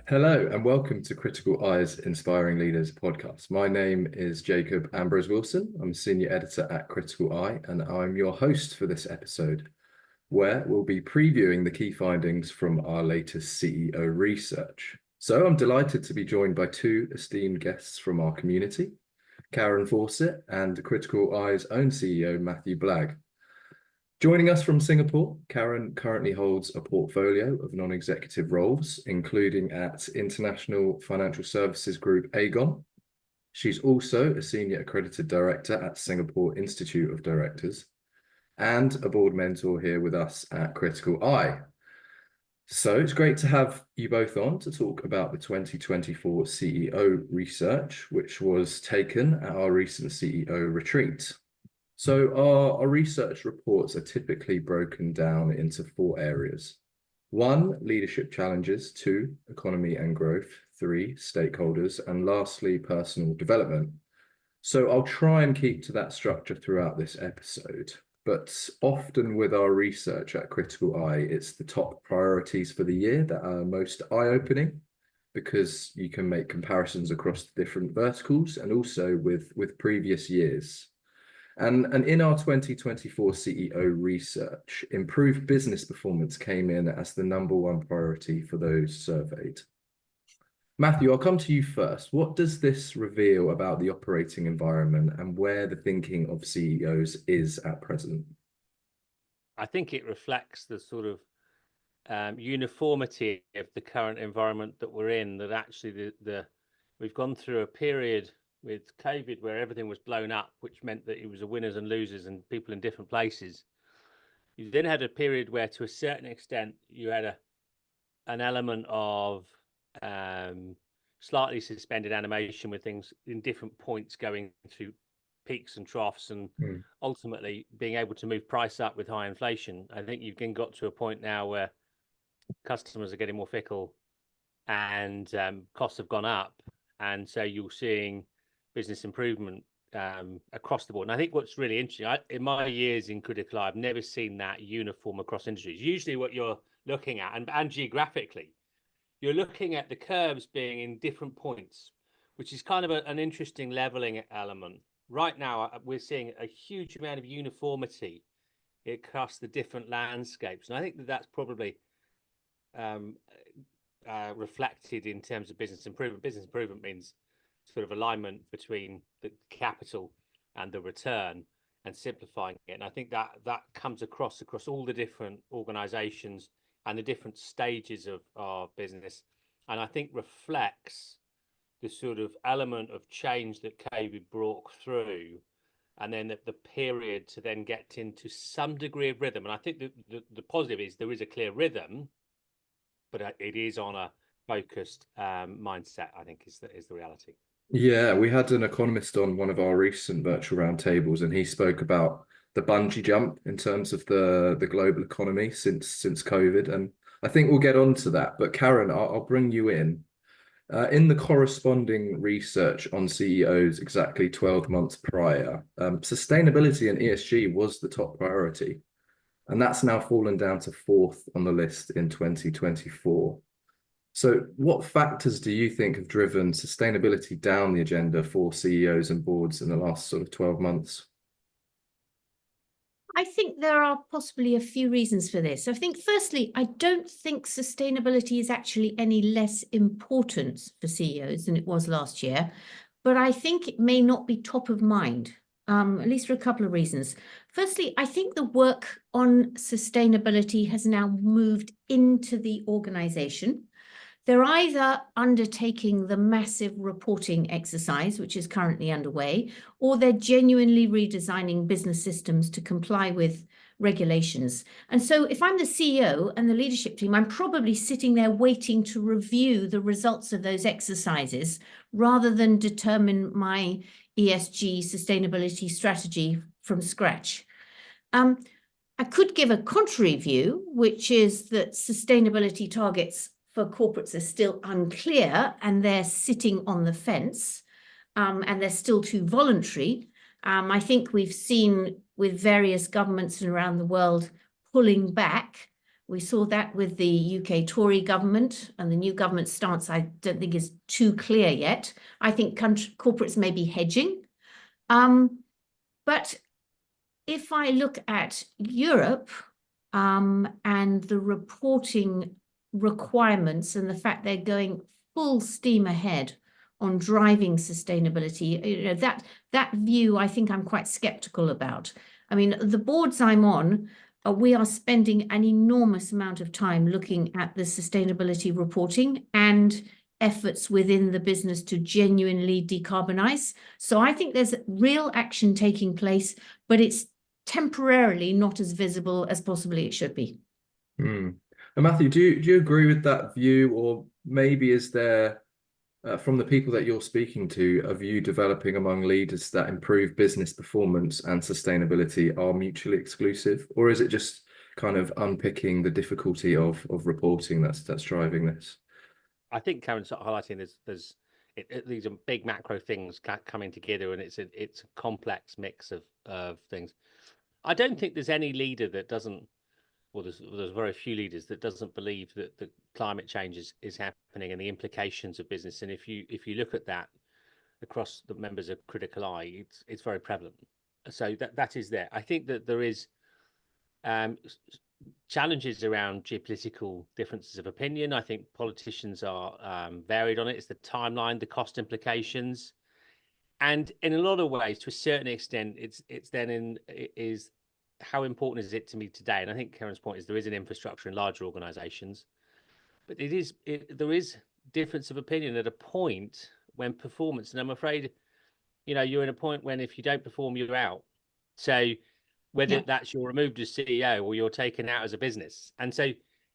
Hello and welcome to Criticaleye's Inspiring Leaders podcast. My name is Jacob Ambrose Willson. I'm a senior editor at Criticaleye and I'm your host for this episode, where we'll be previewing the key findings from our latest CEO research. So I'm delighted to be joined by two esteemed guests from our community, Karen Fawcett and Criticaleye's own CEO, Matthew Blagg. Joining us from Singapore, Karen currently holds a portfolio of non-executive roles, including at international financial services group Aegon. She's also a senior accredited director at Singapore Institute of Directors and a board mentor here with us at Criticaleye. So it's great to have you both on to talk about the 2024 CEO research, which was taken at our recent CEO retreat. So our research reports are typically broken down into four areas. 1, leadership challenges. 2, economy and growth. 3, stakeholders. And lastly, personal development. So I'll try and keep to that structure throughout this episode. But often with our research at Criticaleye, it's the top priorities for the year that are most eye-opening, because you can make comparisons across the different verticals and also with previous years. And in our 2024 CEO research, improved business performance came in as the #1 priority for those surveyed. Matthew, I'll come to you first. What does this reveal about the operating environment and where the thinking of CEOs is at present? I think it reflects the sort of uniformity of the current environment that we're in, that actually we've gone through a period with COVID where everything was blown up, which meant that it was a winners and losers and people in different places. You then had a period where, to a certain extent, you had an element of slightly suspended animation with things in different points going through peaks and troughs, and ultimately being able to move price up with high inflation. I think you've got to a point now where customers are getting more fickle and costs have gone up. And so you're seeing business improvement across the board. And I think what's really interesting, in my years in Criticaleye, I've never seen that uniform across industries. Usually what you're looking at, and geographically, you're looking at the curves being in different points, which is kind of an interesting leveling element. Right now, we're seeing a huge amount of uniformity across the different landscapes. And I think that's probably reflected in terms of business improvement. Business improvement means sort of alignment between the capital and the return and simplifying it. And I think that comes across all the different organizations and the different stages of business. And I think reflects the sort of element of change that COVID brought through, and then the period to then get into some degree of rhythm. And I think the positive is there is a clear rhythm, but it is on a focused mindset, I think is the reality. Yeah, we had an economist on one of our recent virtual roundtables, and he spoke about the bungee jump in terms of the global economy since COVID. And I think we'll get on to that. But Karen, I'll bring you in. In the corresponding research on CEOs exactly 12 months prior, sustainability and ESG was the top priority. And that's now fallen down to 4th on the list in 2024. So what factors do you think have driven sustainability down the agenda for CEOs and boards in the last sort of 12 months? I think there are possibly a few reasons for this. I think, firstly, I don't think sustainability is actually any less important for CEOs than it was last year, but I think it may not be top of mind, at least for a couple of reasons. Firstly, I think the work on sustainability has now moved into the organization. They're either undertaking the massive reporting exercise, which is currently underway, or they're genuinely redesigning business systems to comply with regulations. And so if I'm the CEO and the leadership team, I'm probably sitting there waiting to review the results of those exercises rather than determine my ESG sustainability strategy from scratch. I could give a contrary view, which is that sustainability targets for corporates are still unclear and they're sitting on the fence, and they're still too voluntary. I think we've seen with various governments around the world pulling back We saw that with the UK Tory government, and the new government stance I don't think is too clear yet. I think corporates may be hedging. But if I look at Europe and the reporting requirements and the fact they're going full steam ahead on driving sustainability, that view I think I'm quite skeptical about. I mean, the boards I'm on, we are spending an enormous amount of time looking at the sustainability reporting and efforts within the business to genuinely decarbonize. So I think there's real action taking place, but it's temporarily not as visible as possibly it should be. And Matthew, do you agree with that view, or maybe is there, from the people that you're speaking to, a view developing among leaders that improved business performance and sustainability are mutually exclusive, or is it just kind of unpicking the difficulty of reporting that's driving this? I think Karen's highlighting these are big macro things coming together, and it's a complex mix of things. I don't think there's any leader that doesn't, well, there's very few leaders that doesn't believe that the climate change is happening and the implications of business. And if you look at that across the members of Criticaleye, it's very prevalent. So that is there. I think that there is challenges around geopolitical differences of opinion. I think politicians are varied on it. It's the timeline, the cost implications, and in a lot of ways, to a certain extent, is how important is it to me today? And I think Karen's point is there is an infrastructure in larger organizations, but there is difference of opinion at a point when performance, and I'm afraid, you're in a point when if you don't perform, you're out. So whether that's you're removed as CEO or you're taken out as a business. And so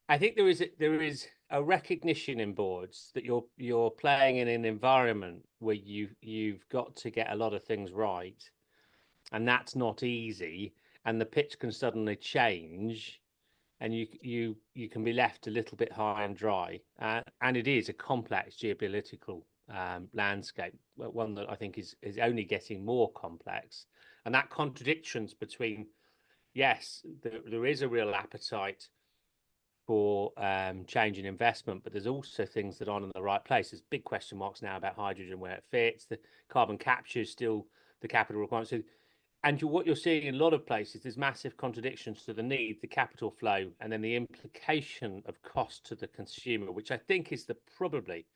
I think there is a recognition in boards that you're playing in an environment where you've got to get a lot of things right, and that's not easy. And the pitch can suddenly change, and you can be left a little bit high and dry. And it is a complex geopolitical landscape, one that I think is only getting more complex. And that contradictions between, yes, there is a real appetite for change in investment, but there's also things that aren't in the right place. There's big question marks now about hydrogen, where it fits. The carbon capture is still the capital requirement. So, and what you're seeing in a lot of places, there's massive contradictions to the need, the capital flow, and then the implication of cost to the consumer, which I think is probably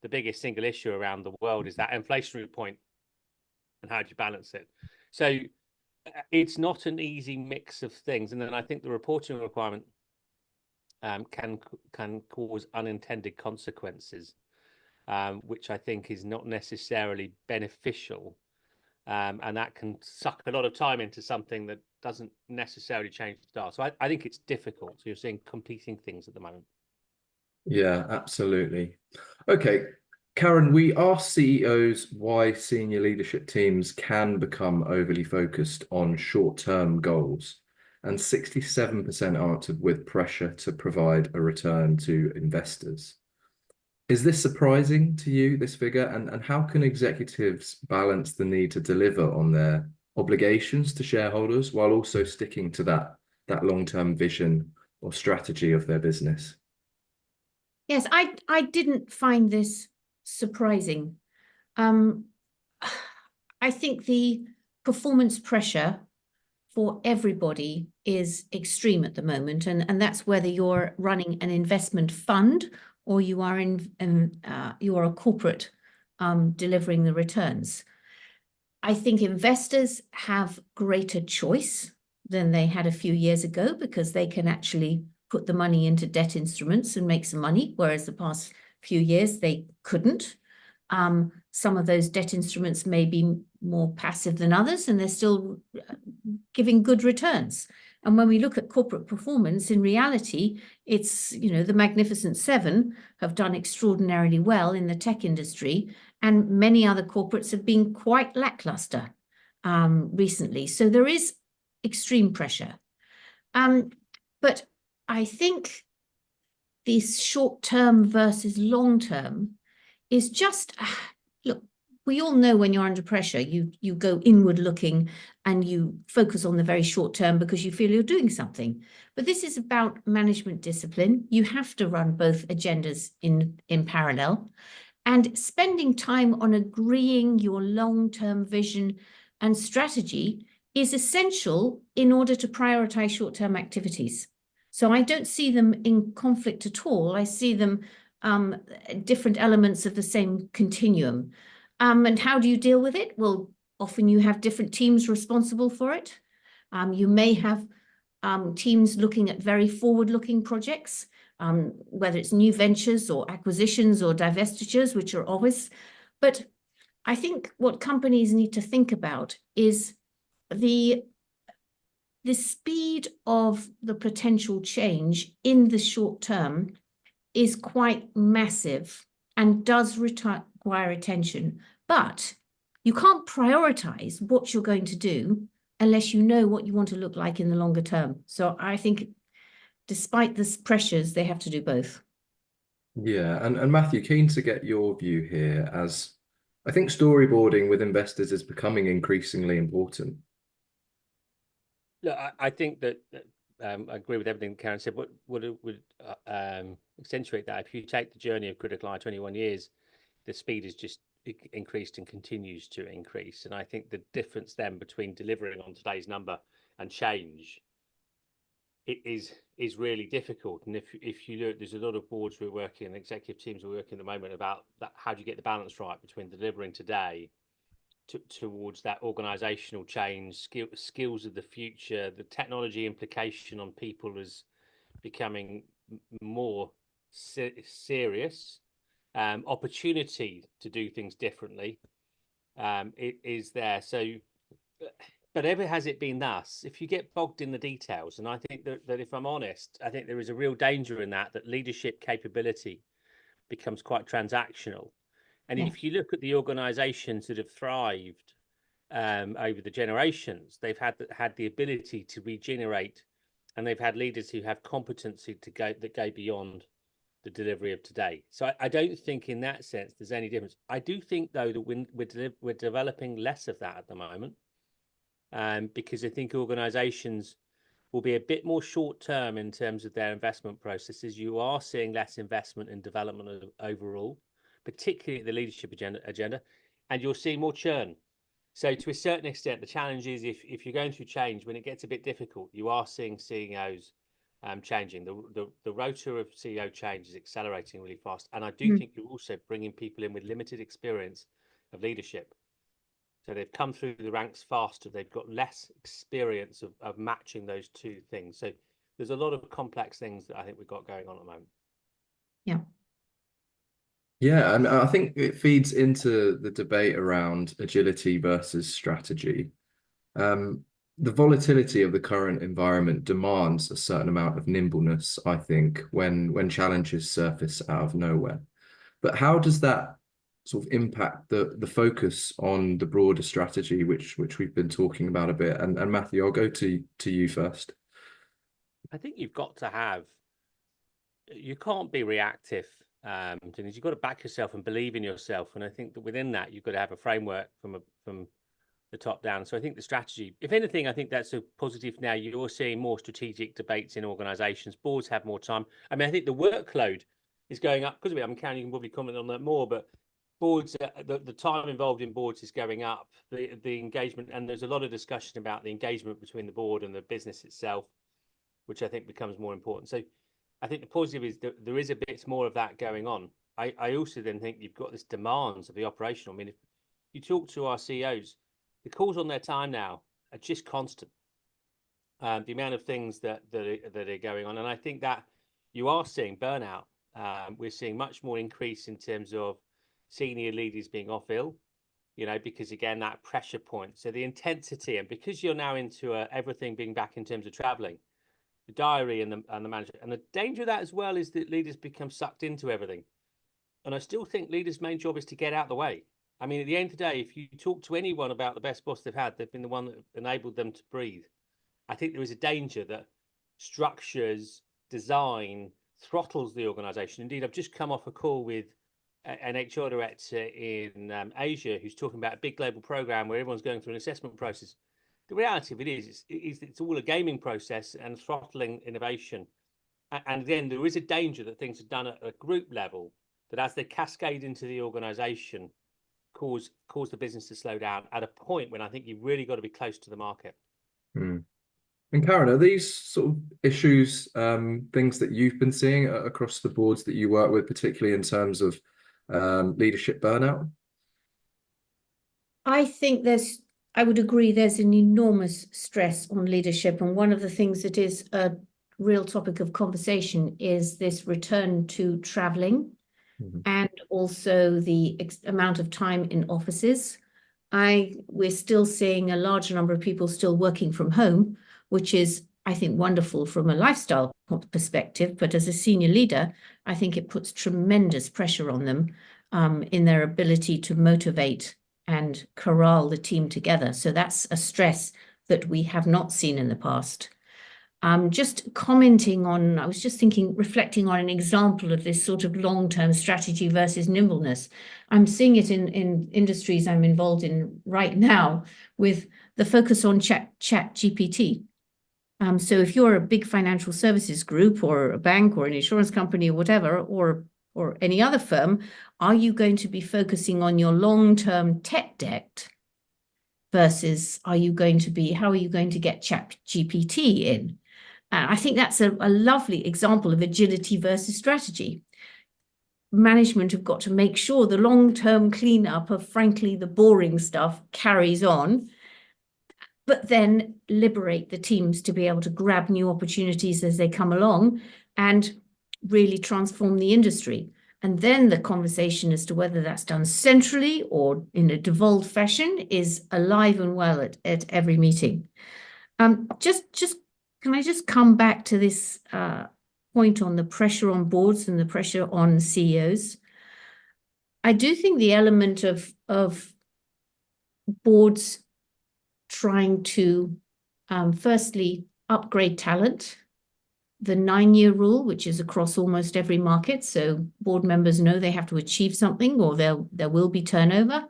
the biggest single issue around the world, is that inflationary point, and how do you balance it? So it's not an easy mix of things. And then I think the reporting requirement can cause unintended consequences, which I think is not necessarily beneficial. And that can suck a lot of time into something that doesn't necessarily change the style. So I think it's difficult. So you're seeing competing things at the moment. Yeah, absolutely. Okay, Karen, we asked CEOs why senior leadership teams can become overly focused on short-term goals, and 67% answered with pressure to provide a return to investors. Is this surprising to you, this figure? And how can executives balance the need to deliver on their obligations to shareholders while also sticking to that long-term vision or strategy of their business? Yes, I didn't find this surprising. I think the performance pressure for everybody is extreme at the moment, and that's whether you're running an investment fund or you are you are a corporate delivering the returns. I think investors have greater choice than they had a few years ago, because they can actually put the money into debt instruments and make some money, whereas the past few years they couldn't. Some of those debt instruments may be more passive than others, and they're still giving good returns. And when we look at corporate performance, in reality, it's, the Magnificent Seven have done extraordinarily well in the tech industry, and many other corporates have been quite lackluster recently. So there is extreme pressure. But I think this short-term versus long-term is just, look, we all know when you're under pressure, you go inward looking and you focus on the very short term because you feel you're doing something. But this is about management discipline. You have to run both agendas in parallel, and spending time on agreeing your long-term vision and strategy is essential in order to prioritize short-term activities. So I don't see them in conflict at all. I see them different elements of the same continuum. And how do you deal with it? Well, often you have different teams responsible for it. You may have teams looking at very forward-looking projects, whether it's new ventures or acquisitions or divestitures, which are obvious. But I think what companies need to think about is the speed of the potential change in the short term is quite massive and does require attention, but you can't prioritize what you're going to do unless you know what you want to look like in the longer term. So I think despite the pressures, they have to do both. Yeah, and Matthew, keen to get your view here, as I think storyboarding with investors is becoming increasingly important. Look, I think that I agree with everything Karen said. What would accentuate that, if you take the journey of Criticaleye 21 years, the speed has just increased and continues to increase. And I think the difference then between delivering on today's number and change, it is really difficult. And if you look, there's a lot of boards we're working and executive teams we're working at the moment about that, how do you get the balance right between delivering today towards that organizational change, skills of the future, the technology implication on people is becoming more serious, opportunity to do things differently it is there. So but ever has it been thus, if you get bogged in the details, and I think that if I'm honest, I think there is a real danger in that leadership capability becomes quite transactional. And if you look at the organizations that have thrived over the generations, they've had the ability to regenerate, and they've had leaders who have competency that go beyond the delivery of today. So I don't think in that sense there's any difference. I do think, though, that we're developing less of that at the moment, because I think organizations will be a bit more short term in terms of their investment processes. You are seeing less investment in development overall, particularly the leadership agenda, and you'll see more churn. So to a certain extent, the challenge is if you're going through change, when it gets a bit difficult, you are seeing CEOs changing. The rotor of CEO change is accelerating really fast. And I do think you're also bringing people in with limited experience of leadership. So they've come through the ranks faster. They've got less experience of matching those two things. So there's a lot of complex things that I think we've got going on at the moment. Yeah. Yeah, and I think it feeds into the debate around agility versus strategy. The volatility of the current environment demands a certain amount of nimbleness, I think, when challenges surface out of nowhere. But how does that sort of impact the focus on the broader strategy, which we've been talking about a bit? And Matthew, I'll go to you first. I think you've got to have, you can't be reactive. You've got to back yourself and believe in yourself. And I think that within that, you've got to have a framework from the top down. So I think the strategy, if anything, I think that's a positive now. You're seeing more strategic debates in organizations. Boards have more time. I mean, I think the workload is going up because of it. I'm Karen, you can probably comment on that more, but boards, the time involved in boards is going up, the engagement, and there's a lot of discussion about the engagement between the board and the business itself, which I think becomes more important. So I think the positive is that there is a bit more of that going on. I also then think you've got this demands of the operational. I mean, if you talk to our CEOs, the calls on their time now are just constant. The amount of things that are going on, and I think that you are seeing burnout. We're seeing much more increase in terms of senior leaders being off ill, because again, that pressure point. So the intensity, and because you're now into everything being back in terms of traveling, the diary and the management, and the danger of that as well is that leaders become sucked into everything. And I still think leaders' main job is to get out of the way. I mean, at the end of the day, if you talk to anyone about the best boss they've had, they've been the one that enabled them to breathe. I think there is a danger that structures, design throttles the organization. Indeed, I've just come off a call with an HR director in Asia who's talking about a big global program where everyone's going through an assessment process. The reality of it is it's all a gaming process and throttling innovation. And again, there is a danger that things are done at a group level that as they cascade into the organization, cause the business to slow down at a point when I think you've really got to be close to the market. Mm. And Karen, are these sort of issues things that you've been seeing across the boards that you work with, particularly in terms of leadership burnout? I think I would agree there's an enormous stress on leadership. And one of the things that is a real topic of conversation is this return to traveling and also the amount of time in offices. We're still seeing a large number of people still working from home, which is, I think, wonderful from a lifestyle perspective. But as a senior leader, I think it puts tremendous pressure on them in their ability to motivate and corral the team together. So that's a stress that we have not seen in the past. Just commenting on, I was just reflecting on an example of this sort of long-term strategy versus nimbleness. I'm seeing it in industries I'm involved in right now with the focus on chat GPT. So if you're a big financial services group or a bank or an insurance company or whatever, or any other firm, are you going to be focusing on your long-term tech debt versus how are you going to get chat GPT in? I think that's a lovely example of agility versus strategy. Management have got to make sure the long-term cleanup of, frankly, the boring stuff carries on, but then liberate the teams to be able to grab new opportunities as they come along and really transform the industry. And then the conversation as to whether that's done centrally or in a devolved fashion is alive and well at every meeting. Can I just come back to this point on the pressure on boards and the pressure on CEOs? I do think the element of boards trying to firstly upgrade talent, the 9-year rule, which is across almost every market. So board members know they have to achieve something or there will be turnover.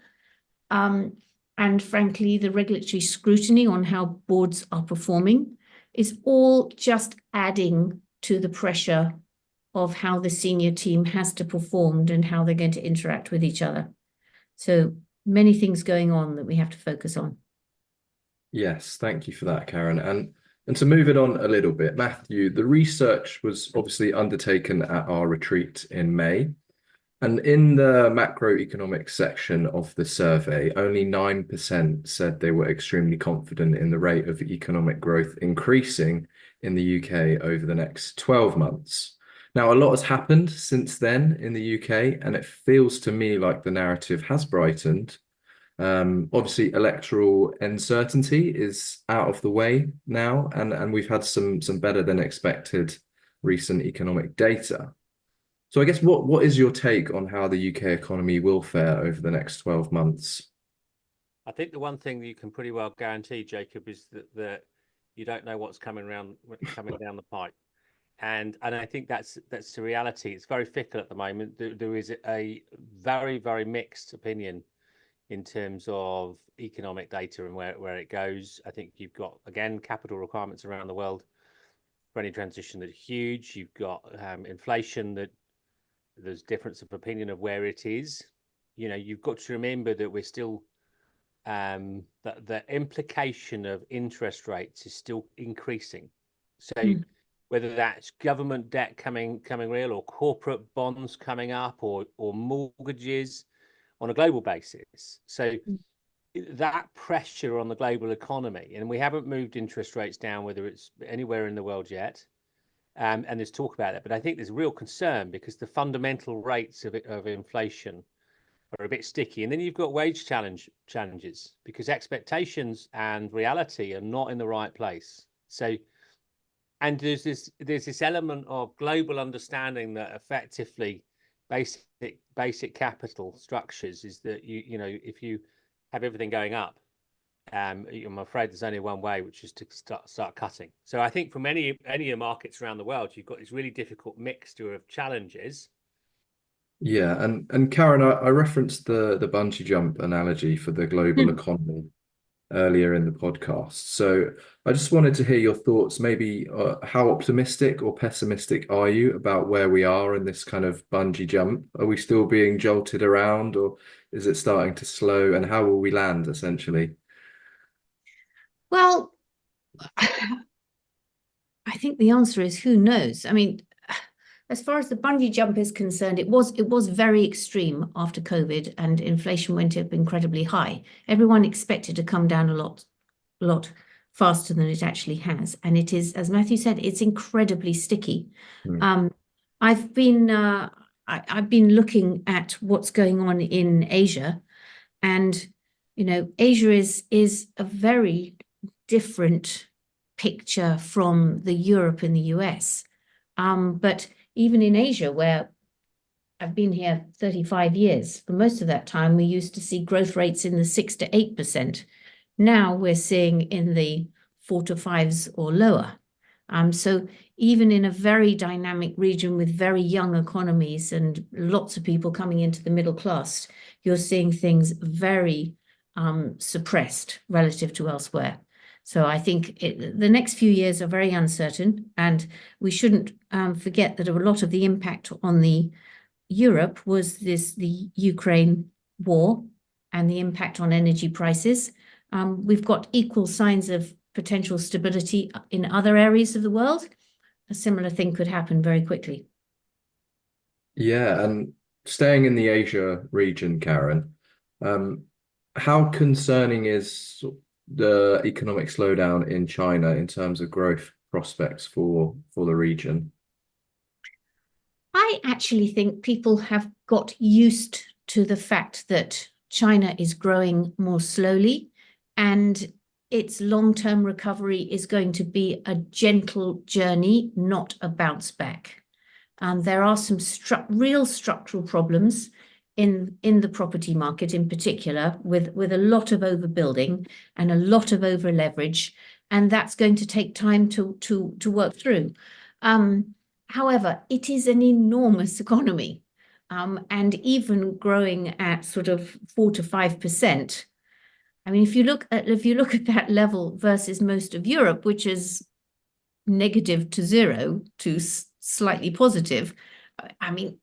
And frankly, the regulatory scrutiny on how boards are performing is all just adding to the pressure of how the senior team has to perform and how they're going to interact with each other. So many things going on that we have to focus on. Yes, thank you for that, Karen. And to move it on a little bit, Matthew, the research was obviously undertaken at our retreat in May. And in the macroeconomics section of the survey, only 9% said they were extremely confident in the rate of economic growth increasing in the UK over the next 12 months. Now, a lot has happened since then in the UK, and it feels to me like the narrative has brightened. Obviously, electoral uncertainty is out of the way now, and we've had some better than expected recent economic data. So I guess what is your take on how the UK economy will fare over the next 12 months? I think the one thing that you can pretty well guarantee, Jacob, is that you don't know what's coming down the pipe. And I think that's the reality. It's very fickle at the moment. There is a very, very mixed opinion in terms of economic data and where it goes. I think you've got, again, capital requirements around the world for any transition that are huge. You've got inflation that there's difference of opinion of where it is. You know, you've got to remember that we're still that the implication of interest rates is still increasing. So whether that's government debt coming real or corporate bonds coming up or mortgages on a global basis. So that pressure on the global economy, and we haven't moved interest rates down, whether it's anywhere in the world yet. And there's talk about it, but I think there's real concern because the fundamental rates of inflation are a bit sticky. And then you've got wage challenges because expectations and reality are not in the right place. So, and there's this element of global understanding that effectively basic capital structures is that you know if you have everything going up, I'm afraid there's only one way, which is to start cutting. So I think from any of your markets around the world, you've got this really difficult mixture of challenges. Yeah, and Karen, I referenced the bungee jump analogy for the global economy earlier in the podcast. So I just wanted to hear your thoughts, maybe how optimistic or pessimistic are you about where we are in this kind of bungee jump? Are we still being jolted around, or is it starting to slow? And how will we land, essentially? Well, I think the answer is who knows? I mean, as far as the bungee jump is concerned, it was very extreme after COVID, and inflation went up incredibly high. Everyone expected to come down a lot faster than it actually has, and it is, as Matthew said, it's incredibly sticky. Mm. I've been I've been looking at what's going on in Asia, and Asia is a very different picture from the Europe and the US. But even in Asia, where I've been here 35 years, for most of that time, we used to see growth rates in the 6 to 8%. Now we're seeing in the 4 to 5s or lower. So even in a very dynamic region with very young economies and lots of people coming into the middle class, you're seeing things very suppressed relative to elsewhere. So I think the next few years are very uncertain, and we shouldn't forget that a lot of the impact on the Europe was the Ukraine war and the impact on energy prices. We've got equal signs of potential stability in other areas of the world. A similar thing could happen very quickly. Yeah, and staying in the Asia region, Karen, how concerning is the economic slowdown in China in terms of growth prospects for the region? I actually think people have got used to the fact that China is growing more slowly, and its long-term recovery is going to be a gentle journey, not a bounce back. There are some real structural problems in the property market in particular, with a lot of overbuilding and a lot of over leverage, and that's going to take time to work through. However, it is an enormous economy, and even growing at sort of 4 to 5%. I mean, if you look at that level versus most of Europe, which is negative to zero to slightly positive, I mean,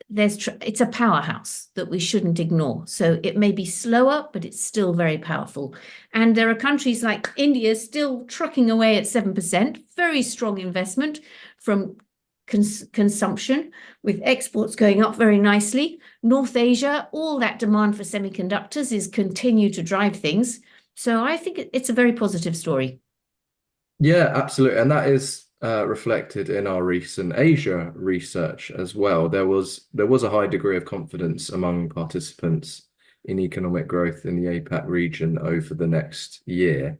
it's a powerhouse that we shouldn't ignore. So it may be slower, but it's still very powerful. And there are countries like India still trucking away at 7%, very strong investment from consumption, with exports going up very nicely. North Asia, all that demand for semiconductors is continue to drive things. So I think it's a very positive story. Yeah, absolutely. And that is reflected in our recent Asia research as well. There was a high degree of confidence among participants in economic growth in the APAC region over the next year.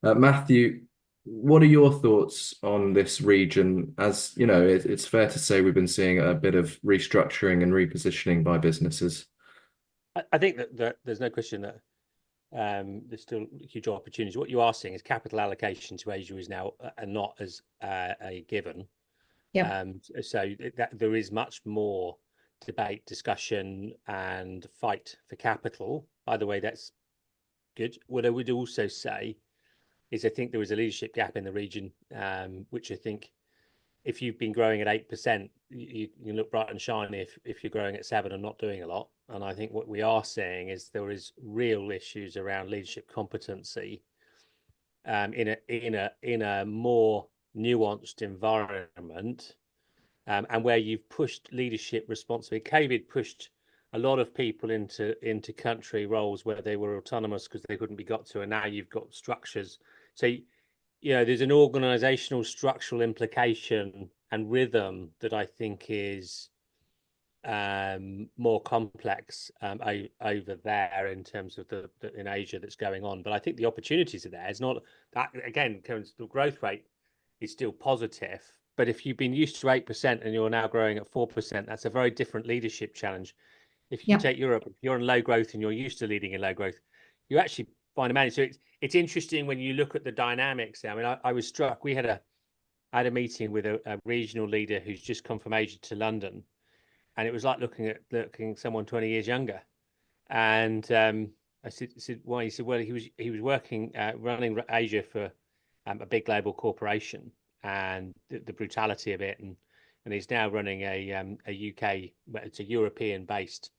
Matthew, what are your thoughts on this region? As you know, it's fair to say we've been seeing a bit of restructuring and repositioning by businesses. I think that there's no question that there's still huge opportunities. What you are seeing is capital allocation to Asia is now not as a given. Yeah. So that there is much more debate, discussion, and fight for capital. By the way, that's good. What I would also say is I think there is a leadership gap in the region, which I think if you've been growing at 8%, you look bright and shiny if you're growing at 7% and not doing a lot. And I think what we are seeing is there is real issues around leadership competency in a more nuanced environment, and where you've pushed leadership responsibility. COVID pushed a lot of people into country roles where they were autonomous because they couldn't be got to, and now you've got structures. So there's an organizational structural implication and rhythm that I think is more complex over there in terms of the in Asia that's going on. But I think the opportunities are there. It's not that, again, the growth rate is still positive. But if you've been used to 8% and you're now growing at 4%, that's a very different leadership challenge. If you take Europe, if you're in low growth and you're used to leading in low growth, you actually find a manage. So it's interesting when you look at the dynamics. I mean, I was struck. I had a meeting with a regional leader who's just come from Asia to London, and it was like looking at someone 20 years younger. And I said, why? He said, well, he was working running Asia for a big global corporation, and the brutality of it, and he's now running a UK, it's a European based,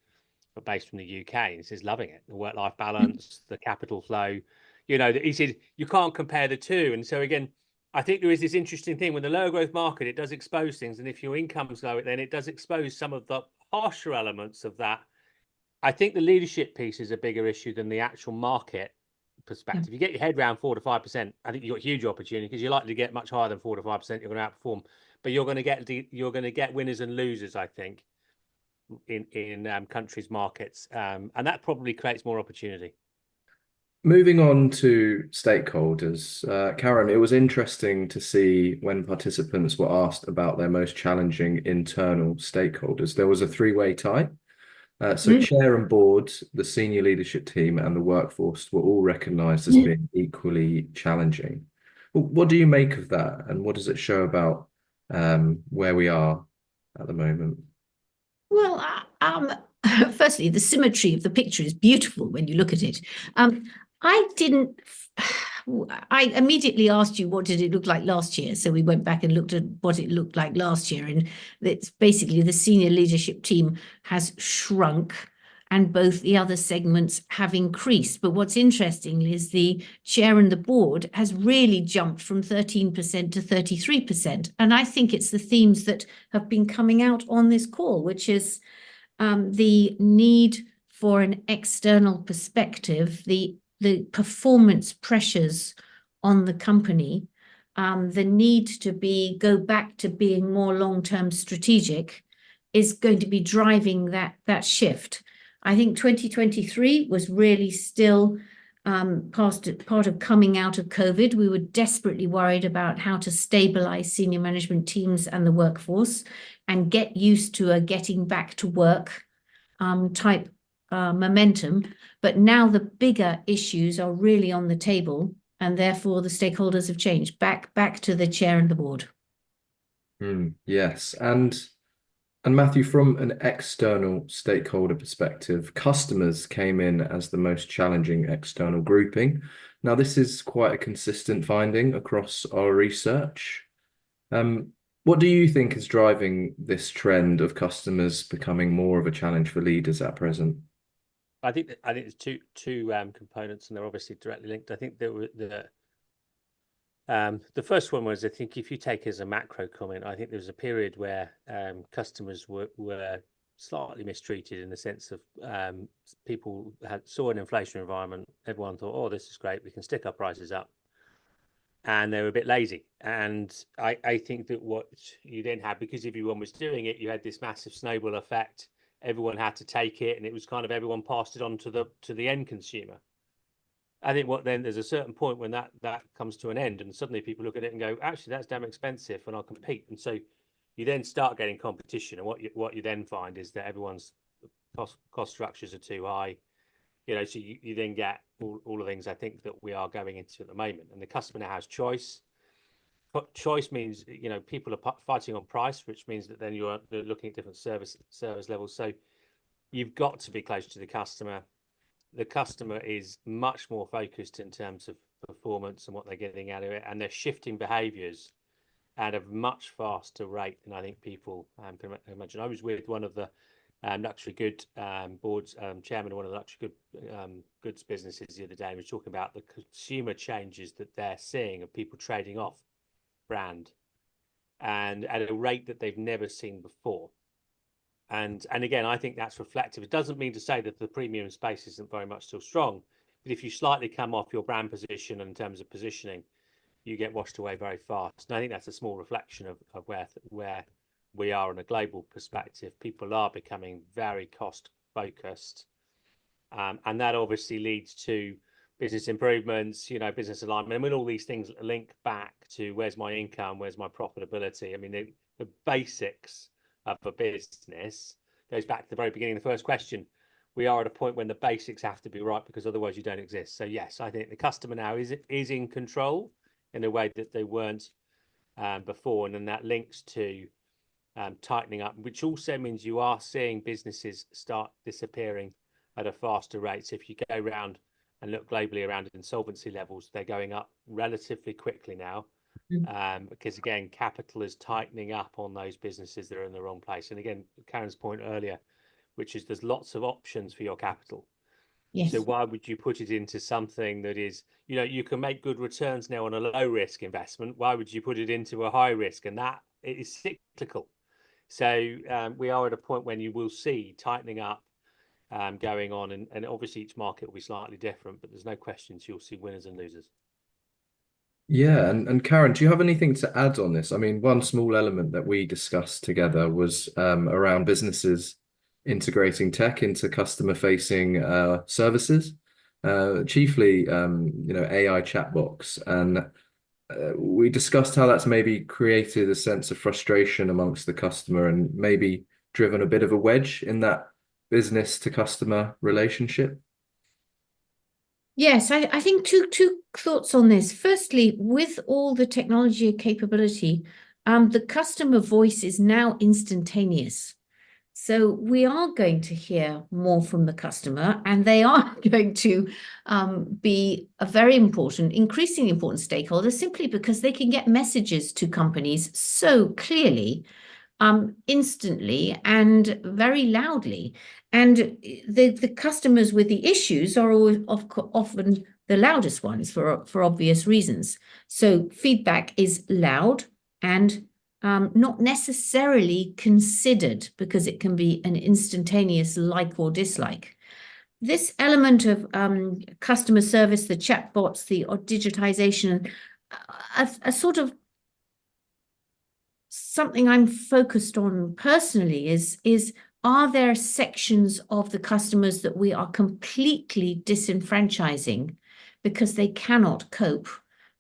but based from the UK. And he says loving it, the work-life balance, the capital flow. You know, he said you can't compare the two. And so again, I think there is this interesting thing with the lower growth market, it does expose things, and if your income's low, then it does expose some of the harsher elements of that. I think the leadership piece is a bigger issue than the actual market perspective. Yeah. You get your head around 4 to 5%. I think you've got huge opportunity because you're likely to get much higher than 4 to 5%. You're going to outperform, but you're going to get winners and losers, I think, in countries' markets, and that probably creates more opportunity. Moving on to stakeholders, Karen, it was interesting to see when participants were asked about their most challenging internal stakeholders. There was a three-way tie. So chair and board, the senior leadership team, and the workforce were all recognised as being equally challenging. What do you make of that, and what does it show about where we are at the moment? Well, firstly, the symmetry of the picture is beautiful when you look at it. I immediately asked you, what did it look like last year? So we went back and looked at what it looked like last year. And it's basically the senior leadership team has shrunk and both the other segments have increased. But what's interesting is the chair and the board has really jumped from 13% to 33%. And I think it's the themes that have been coming out on this call, which is the need for an external perspective, the performance pressures on the company, the need to go back to being more long-term strategic is going to be driving that shift. I think 2023 was really still part of coming out of COVID. We were desperately worried about how to stabilize senior management teams and the workforce and get used to a getting back to work type momentum. But now the bigger issues are really on the table, and therefore the stakeholders have changed back to the chair and the board. Yes, and Matthew, from an external stakeholder perspective, customers came in as the most challenging external grouping. Now, this is quite a consistent finding across our research. What do you think is driving this trend of customers becoming more of a challenge for leaders at present? I think there's two components, and they're obviously directly linked. I think the first one was, I think if you take as a macro comment, I think there was a period where customers were slightly mistreated in the sense of people saw an inflation environment. Everyone thought, oh, this is great, we can stick our prices up. And they were a bit lazy. And I think that what you then had, because everyone was doing it, you had this massive snowball effect. Everyone had to take it, and it was kind of everyone passed it on to the end consumer. I think then there's a certain point when that comes to an end, and suddenly people look at it and go, actually, that's damn expensive, and I'll compete. And so you then start getting competition, and what you then find is that everyone's cost structures are too high. You know, so you then get all the things I think that we are going into at the moment, and the customer now has choice. Choice means, you know, people are fighting on price, which means that then you're looking at different service levels. So you've got to be close to the customer. The customer is much more focused in terms of performance and what they're getting out of it, and they're shifting behaviours at a much faster rate than I think people can imagine. I was with one of the luxury good boards, chairman of one of the luxury goods businesses the other day, and was talking about the consumer changes that they're seeing of people trading off brand and at a rate that they've never seen before. And again, I think that's reflective. It doesn't mean to say that the premium space isn't very much still strong, but if you slightly come off your brand position in terms of positioning, you get washed away very fast. And I think that's a small reflection of where we are on a global perspective. People are becoming very cost focused, and that obviously leads to business improvements, you know, business alignment. I mean, all these things link back to where's my income, where's my profitability. I mean, the basics of a business goes back to the very beginning. The first question, we are at a point when the basics have to be right, because otherwise you don't exist. So yes, I think the customer now is in control in a way that they weren't before, and then that links to tightening up, which also means you are seeing businesses start disappearing at a faster rate. So if you go around and look globally around insolvency levels, they're going up relatively quickly now, because again, capital is tightening up on those businesses that are in the wrong place. And again, Karen's point earlier, which is there's lots of options for your capital. Yes. So why would you put it into something that is, you can make good returns now on a low risk investment. Why would you put it into a high risk? And that it is cyclical. So we are at a point when you will see tightening up going on, and obviously each market will be slightly different, but there's no questions you'll see winners and losers. Yeah, and Karen, do you have anything to add on this? I mean, one small element that we discussed together was around businesses integrating tech into customer-facing services, chiefly AI chatbots, and we discussed how that's maybe created a sense of frustration amongst the customer and maybe driven a bit of a wedge in that business to customer relationship. Yes, I think two thoughts on this. Firstly, with all the technology capability, the customer voice is now instantaneous. So we are going to hear more from the customer, and they are going to be a very important, increasingly important stakeholder, simply because they can get messages to companies so clearly, instantly, and very loudly. And the customers with the issues are always often the loudest ones for obvious reasons. So feedback is loud and not necessarily considered, because it can be an instantaneous like or dislike. This element of customer service, the chatbots, the digitization, a sort of something I'm focused on personally is are there sections of the customers that we are completely disenfranchising because they cannot cope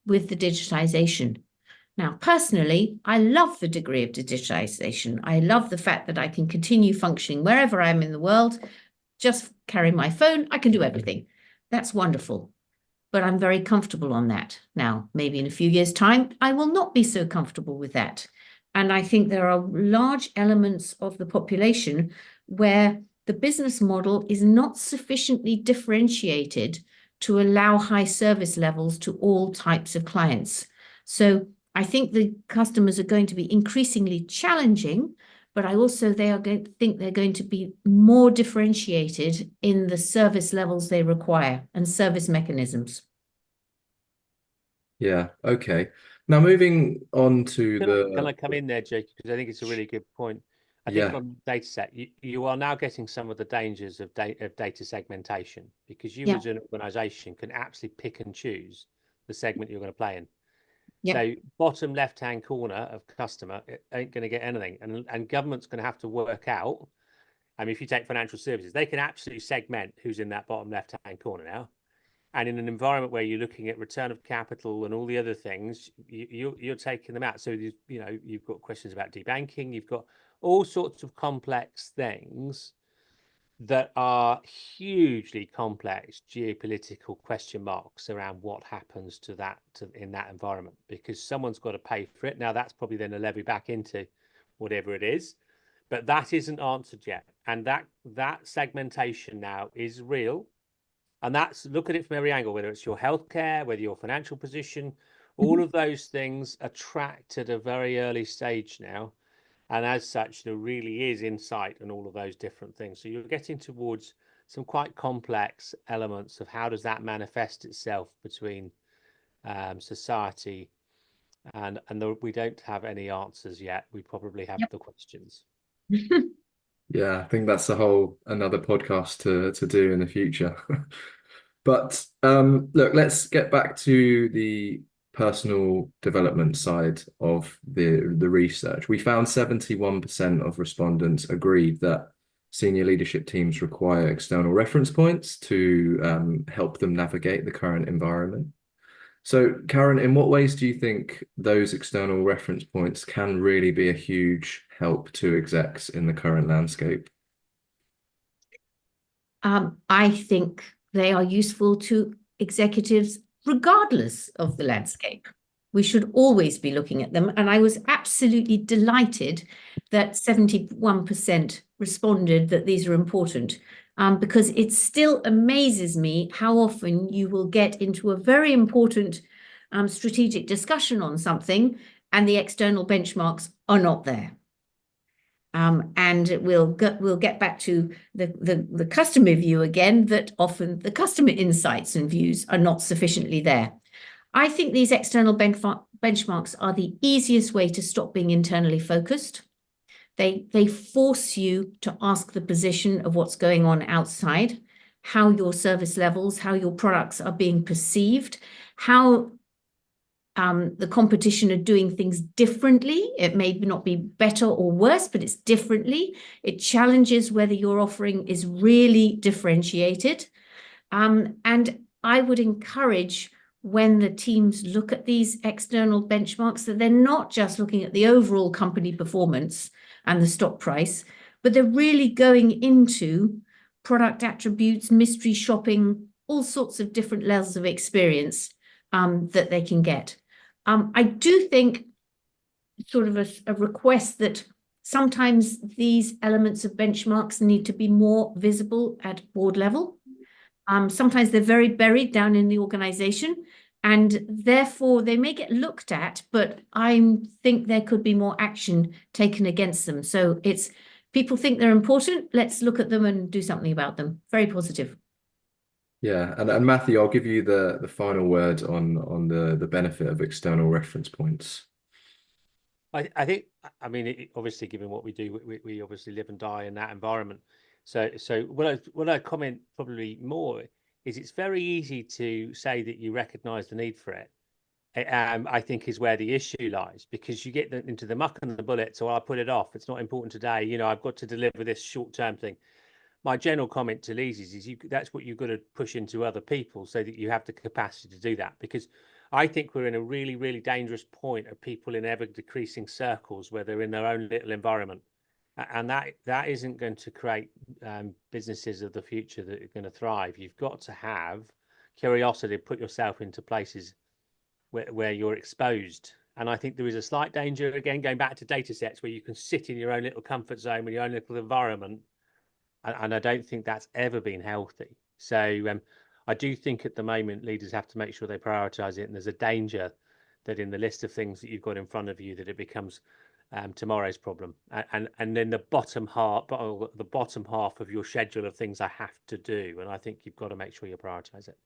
with the digitization? Now, personally, I love the degree of digitization. I love the fact that I can continue functioning wherever I am in the world, just carry my phone, I can do everything. That's wonderful. But I'm very comfortable on that. Now, maybe in a few years' time, I will not be so comfortable with that. And I think there are large elements of the population where the business model is not sufficiently differentiated to allow high service levels to all types of clients. So I think the customers are going to be increasingly challenging, but I also think they're going to be more differentiated in the service levels they require and service mechanisms. Yeah, okay. Now moving on to Can I come in there, Jake? Because I think it's a really good point. I think on data set, you are now getting some of the dangers of data segmentation, because you as an organization can absolutely pick and choose the segment you're going to play in. So bottom left-hand corner of customer, it ain't going to get anything. And government's going to have to work out. I mean, if you take financial services, they can absolutely segment who's in that bottom left-hand corner now. And in an environment where you're looking at return of capital and all the other things, you're taking them out. So you've got questions about debanking, you've got all sorts of complex things that are hugely complex geopolitical question marks around what happens to that in that environment, because someone's got to pay for it. Now that's probably then a levy back into whatever it is, but that isn't answered yet. And that segmentation now is real. And that's, look at it from every angle, whether it's your healthcare, whether your financial position, all of those things are tracked at a very early stage now. And as such, there really is insight on all of those different things. So you're getting towards some quite complex elements of how does that manifest itself between society, and we don't have any answers yet. We probably have the questions. Yeah, I think that's another podcast to do in the future. But look, let's get back to the personal development side of the research. We found 71% of respondents agreed that senior leadership teams require external reference points to help them navigate the current environment. So, Karen, in what ways do you think those external reference points can really be a huge help to execs in the current landscape? I think they are useful to executives regardless of the landscape. We should always be looking at them. And I was absolutely delighted that 71% responded that these are important, because it still amazes me how often you will get into a very important strategic discussion on something and the external benchmarks are not there. And we'll get back to the customer view again, that often the customer insights and views are not sufficiently there. I think these external benchmarks are the easiest way to stop being internally focused. They force you to ask the position of what's going on outside, how your service levels, how your products are being perceived, how the competition are doing things differently. It may not be better or worse, but it's differently. It challenges whether your offering is really differentiated. And I would encourage, when the teams look at these external benchmarks, that they're not just looking at the overall company performance and the stock price, but they're really going into product attributes, mystery shopping, all sorts of different levels of experience that they can get. I do think sort of a request that sometimes these elements of benchmarks need to be more visible at board level. Sometimes they're very buried down in the organization, and therefore they may get looked at, but I think there could be more action taken against them. So it's, people think they're important, let's look at them and do something about them. Very positive. Yeah, and Matthew, I'll give you the final word on the benefit of external reference points. I think, I mean, obviously, given what we do, we obviously live and die in that environment. So what I comment probably more is, it's very easy to say that you recognise the need for it. I think is where the issue lies, because you get into the muck and the bullets, or I'll put it off. It's not important today. You know, I've got to deliver this short-term thing. My general comment to Lise is that's what you've got to push into other people, so that you have the capacity to do that. Because I think we're in a really, really dangerous point of people in ever decreasing circles where they're in their own little environment. And that isn't going to create businesses of the future that are going to thrive. You've got to have curiosity, put yourself into places where you're exposed. And I think there is a slight danger, again, going back to data sets, where you can sit in your own little comfort zone with your own little environment. And I don't think that's ever been healthy. So I do think at the moment leaders have to make sure they prioritize it. And there's a danger that in the list of things that you've got in front of you, that it becomes tomorrow's problem. And then the bottom half of your schedule of things I have to do. And I think you've got to make sure you prioritize it.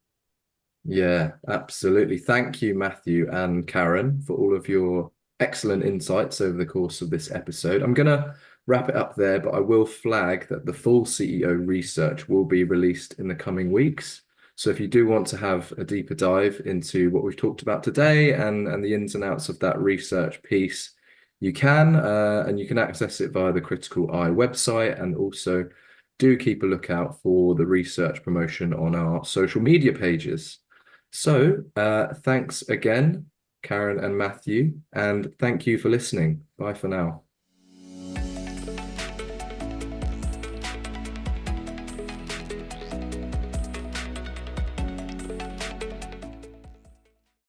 Yeah, absolutely. Thank you, Matthew and Karen, for all of your excellent insights over the course of this episode. I'm going to wrap it up there, but I will flag that the full CEO research will be released in the coming weeks. So if you do want to have a deeper dive into what we've talked about today and the ins and outs of that research piece, you can, and you can access it via the Criticaleye website, and also do keep a lookout for the research promotion on our social media pages. So thanks again, Karen and Matthew, and thank you for listening. Bye for now.